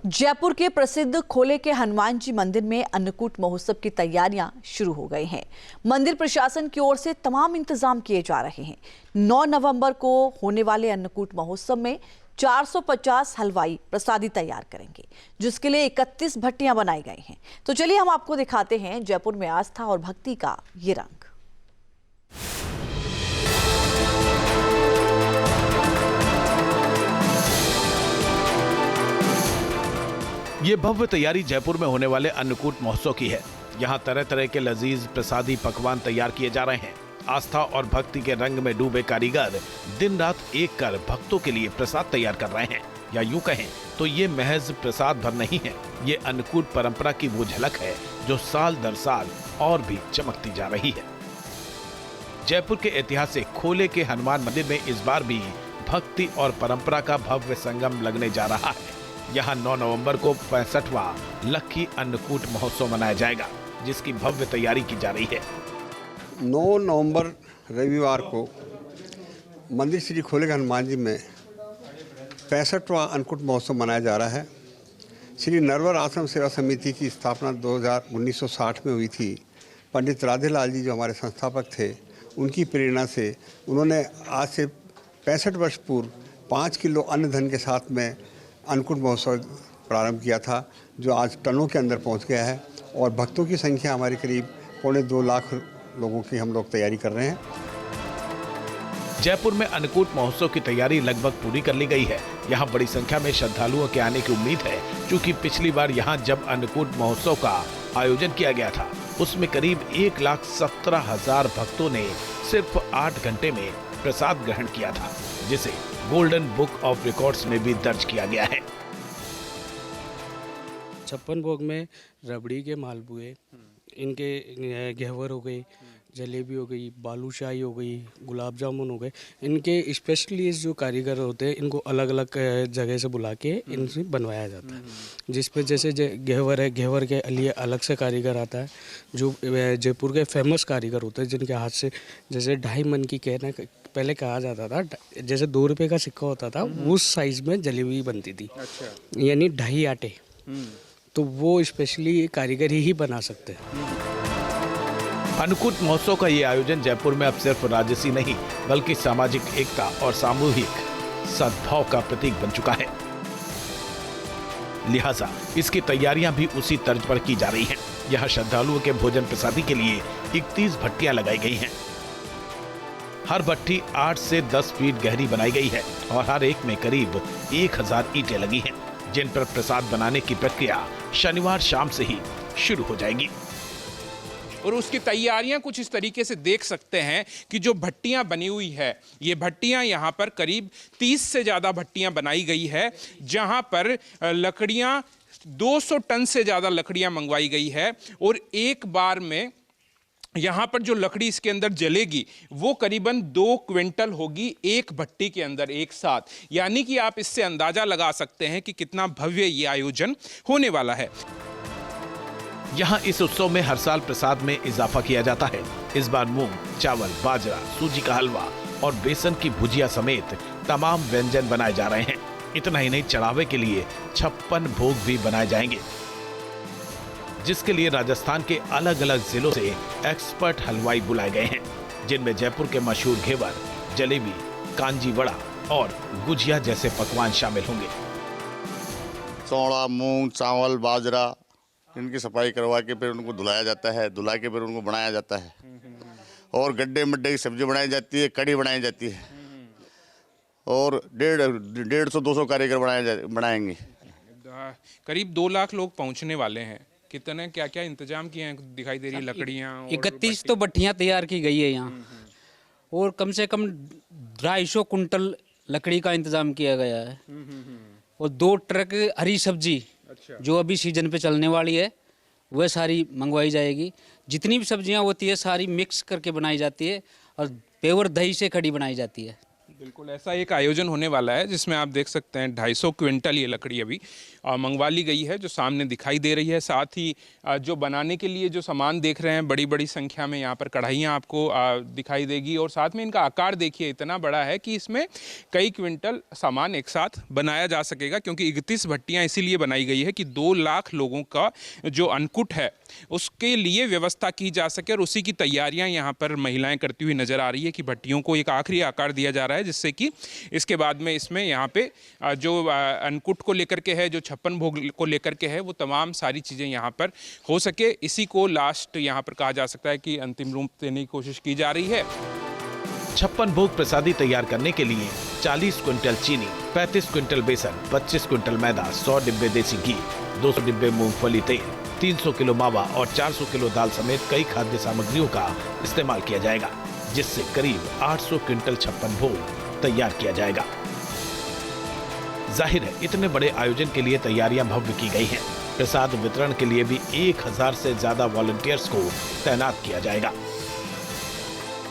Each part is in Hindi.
जयपुर के प्रसिद्ध खोले के हनुमान जी मंदिर में अन्नकूट महोत्सव की तैयारियां शुरू हो गई हैं। मंदिर प्रशासन की ओर से तमाम इंतजाम किए जा रहे हैं। 9 नवंबर को होने वाले अन्नकूट महोत्सव में 450 हलवाई प्रसादी तैयार करेंगे, जिसके लिए 31 भट्टियां बनाई गई हैं। तो चलिए हम आपको दिखाते हैं जयपुर में आस्था और भक्ति का ये रंग। ये भव्य तैयारी जयपुर में होने वाले अन्नकूट महोत्सव की है। यहाँ तरह तरह के लजीज प्रसादी पकवान तैयार किए जा रहे हैं। आस्था और भक्ति के रंग में डूबे कारीगर दिन रात एक कर भक्तों के लिए प्रसाद तैयार कर रहे हैं। या यूं कहें तो ये महज प्रसाद भर नहीं है, ये अन्नकूट परंपरा की वो झलक है जो साल दर साल और भी चमकती जा रही है। जयपुर के ऐतिहासिक खोले के हनुमान मंदिर में इस बार भी भक्ति और परंपरा का भव्य संगम लगने जा रहा है। यहाँ 9 नवंबर को 65वां लक्की अन्नकूट महोत्सव मनाया जाएगा, जिसकी भव्य तैयारी की जा रही है। 9 नवंबर रविवार को मंदिर श्री खोले के हनुमान जी में 65वां अन्नकूट महोत्सव मनाया जा रहा है। श्री नरवर आश्रम सेवा समिति की स्थापना 1960 में हुई थी। पंडित राधेलाल जी जो हमारे संस्थापक थे, उनकी प्रेरणा से उन्होंने आज से 65 वर्ष पूर्व 5 किलो अन्न धन के साथ में अन्नकूट महोत्सव प्रारंभ किया था, जो आज टनों के अंदर पहुंच गया है और भक्तों की संख्या हमारी करीब 2.25 लाख लोगों की हम लोग तैयारी कर रहे हैं। जयपुर में अन्नकूट महोत्सव की तैयारी लगभग पूरी कर ली गई है। यहाँ बड़ी संख्या में श्रद्धालुओं के आने की उम्मीद है, क्योंकि पिछली बार यहाँ जब अन्नकूट महोत्सव का आयोजन किया गया था, उसमें करीब 1,17,000 भक्तों ने सिर्फ 8 घंटे में प्रसाद ग्रहण किया था, जिसे गोल्डन बुक ऑफ रिकॉर्ड्स में भी दर्ज किया गया है। 56 भोग में रबड़ी के मालपुए, इनके घेवर हो गई, जलेबी हो गई, बालूशाही हो गई, गुलाब जामुन हो गए। इनके स्पेशलिस्ट जो कारीगर होते हैं, इनको अलग अलग जगह से बुला के इनसे बनवाया जाता है। जिस पे जैसे घेवर है, घेवर के लिए अलग से कारीगर आता है। जो जयपुर के फेमस कारीगर होते हैं, जिनके हाथ से जैसे 2.5 मन की कहना पहले कहा जाता था, जैसे 2 रुपये का सिक्का होता था, उस साइज में जलेबी बनती थी। अच्छा। यानी 2.5 आटे। तो वो स्पेशली कारीगर ही बना सकते हैं। अन्नकूट महोत्सव का ये आयोजन जयपुर में अब सिर्फ राजसी नहीं, बल्कि सामाजिक एकता और सामूहिक सद्भाव का प्रतीक बन चुका है। लिहाजा इसकी तैयारियां भी उसी तर्ज पर की जा रही हैं। यहाँ श्रद्धालुओं के भोजन प्रसादी के लिए 31 भट्टियां लगाई गई हैं। हर भट्टी 8 से 10 फीट गहरी बनाई गई है और हर एक में करीब 1000 ईंटें लगी हैं, जिन पर प्रसाद बनाने की प्रक्रिया शनिवार शाम से ही शुरू हो जाएगी। और उसकी तैयारियां कुछ इस तरीके से देख सकते हैं कि जो भट्टियां बनी हुई है, ये भट्टियां यहाँ पर करीब 30 से ज़्यादा भट्टियां बनाई गई है, जहाँ पर लकड़ियाँ 200 टन से ज़्यादा लकड़ियाँ मंगवाई गई है। और एक बार में यहाँ पर जो लकड़ी इसके अंदर जलेगी वो करीबन 2 क्विंटल होगी एक भट्टी के अंदर एक साथ। यानी कि आप इससे अंदाजा लगा सकते हैं कि कितना भव्य ये आयोजन होने वाला है। यहाँ इस उत्सव में हर साल प्रसाद में इजाफा किया जाता है। इस बार मूंग, चावल, बाजरा, सूजी का हलवा और बेसन की भुजिया समेत तमाम व्यंजन बनाए जा रहे हैं। इतना ही नहीं, चढ़ावे के लिए 56 भोग भी बनाए जाएंगे, जिसके लिए राजस्थान के अलग अलग जिलों से एक्सपर्ट हलवाई बुलाए गए हैं, जिनमें जयपुर के मशहूर घेवर, जलेबी, कांजी वड़ा और गुजिया जैसे पकवान शामिल होंगे। चौड़ा, मूंग, चावल, बाजरा, इनकी सफाई करवा के फिर उनको धुलाया जाता है, धुला के फिर उनको बनाया जाता है। और गड्ढे मड्ढे की सब्जी बनाई जाती है, कड़ी बनाई जाती है। और 150-200 कारीगर बनाएंगे। करीब 2 लाख लोग पहुंचने वाले हैं। कितने क्या क्या इंतजाम किए हैं? दिखाई दे रही लकड़ियाँ। 31 तो भट्टियाँ तैयार की गई है यहाँ, और कम से कम 250 कुंटल लकड़ी का इंतजाम किया गया है। और 2 ट्रक हरी सब्जी, जो अभी सीजन पे चलने वाली है, वह सारी मंगवाई जाएगी। जितनी भी सब्जियां होती है सारी मिक्स करके बनाई जाती है, और पेवर दही से कड़ी बनाई जाती है। बिल्कुल ऐसा एक आयोजन होने वाला है जिसमें आप देख सकते हैं 250 क्विंटल ये लकड़ी अभी मंगवा ली गई है, जो सामने दिखाई दे रही है। साथ ही जो बनाने के लिए जो सामान देख रहे हैं, बड़ी बड़ी संख्या में यहाँ पर कढ़ाइयाँ आपको दिखाई देगी, और साथ में इनका आकार देखिए इतना बड़ा है कि इसमें कई क्विंटल सामान एक साथ बनाया जा सकेगा, क्योंकि 31 भट्टियाँ इसीलिए बनाई गई है कि 2 लाख लोगों का जो अन्नकूट है उसके लिए व्यवस्था की जा सके, और उसी की तैयारियां यहाँ पर महिलाएं करती हुई नजर आ रही है कि भट्टियों को एक आखिरी आकार दिया जा रहा है, जिससे कि इसके बाद में इसमें यहाँ पे जो अन्नकूट को लेकर के है, जो 56 भोग को लेकर के है, वो तमाम सारी चीज़ें यहाँ पर हो सके, इसी को लास्ट यहाँ पर कहा जा सकता है कि अंतिम रूप देने की कोशिश की जा रही है। 56 भोग प्रसादी तैयार करने के लिए 40 क्विंटल चीनी, 35 क्विंटल बेसन, 25 क्विंटल मैदा, 100 डिब्बे देसी घी, 200 डिब्बे मूंगफली तेल, 300 किलो मावा और 400 किलो दाल समेत कई खाद्य सामग्रियों का इस्तेमाल किया जाएगा, जिससे करीब 800 क्विंटल 56 भोग तैयार किया जाएगा। जाहिर है इतने बड़े आयोजन के लिए तैयारियां भव्य की गई हैं। प्रसाद वितरण के लिए भी 1000 से ज्यादा वॉलंटियर्स को तैनात किया जाएगा।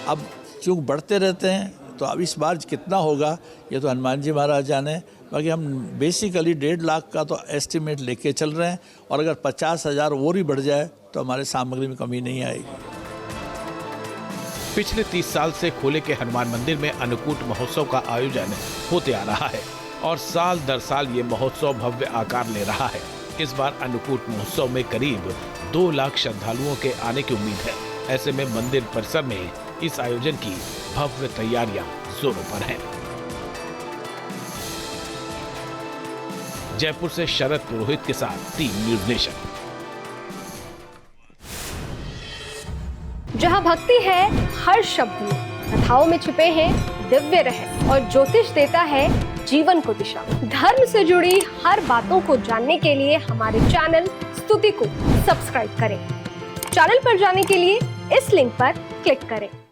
अब चूँकि बढ़ते रहते हैं तो अब इस बार कितना होगा ये तो हनुमान जी महाराज जाने। बाकी हम बेसिकली 1.5 लाख का तो एस्टिमेट लेके चल रहे हैं, और अगर 50,000 और भी बढ़ जाए तो हमारे सामग्री में कमी नहीं आएगी। पिछले 30 साल से खोले के हनुमान मंदिर में अन्नकूट महोत्सव का आयोजन होते आ रहा है, और साल दर साल ये महोत्सव भव्य आकार ले रहा है। इस बार अन्नकूट महोत्सव में करीब 2 लाख श्रद्धालुओं के आने की उम्मीद है। ऐसे में मंदिर परिसर में इस आयोजन की भव्य तैयारियां जोरों पर हैं। जयपुर से शरद पुरोहित के साथ टीम न्यूज़ नेशन। जहां भक्ति है हर शब्द में, कथाओं में छुपे हैं दिव्य रहस्य, और ज्योतिष देता है जीवन को दिशा। धर्म से जुड़ी हर बातों को जानने के लिए हमारे चैनल स्तुति को सब्सक्राइब करें। चैनल पर जाने के लिए इस लिंक पर क्लिक करें।